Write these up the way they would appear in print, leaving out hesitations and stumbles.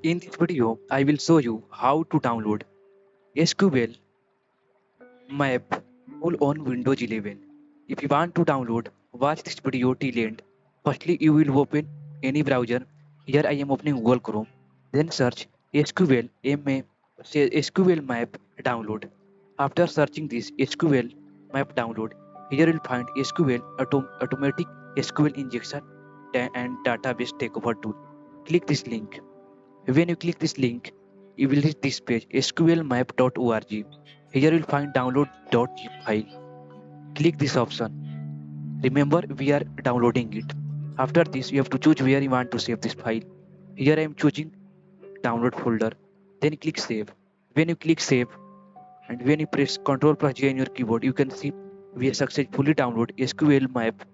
In this video, I will show you how to download SQL map full on Windows 11. If you want to download, watch this video till end. Firstly, you will open any browser. Here I am opening Google Chrome. Then search SQL map download. After searching this SQL map download, here you will find automatic SQL injection and database takeover tool. Click this link. When you click this link, you will reach this page sqlmap.org. Here you'll find download.zip file. Click this option. Remember, we are downloading it. After this, you have to choose where you want to save this file. Here I am choosing download folder. Then click save. When you click save and when you press Ctrl plus J on your keyboard, you can see we have successfully downloaded SQL map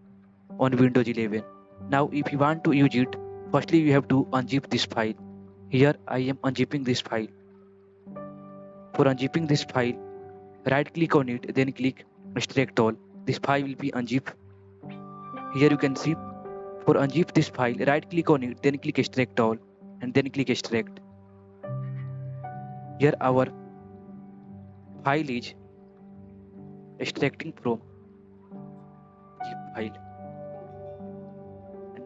on Windows 11. Now, if you want to use it, firstly you have to unzip this file. Here I am unzipping this file. For unzipping this file, right click on it, then click extract all. This file will be unzipped. Here you can see, for unzip this file, right click on it, then click extract all, and then click extract. Here our file is extracting from zip file. And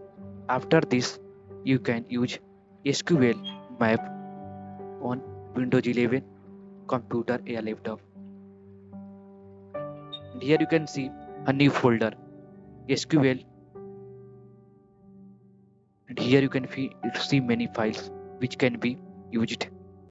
after this, you can use SQL map on Windows 11 computer or laptop. And here you can see a new folder SQL, and here you can see many files which can be used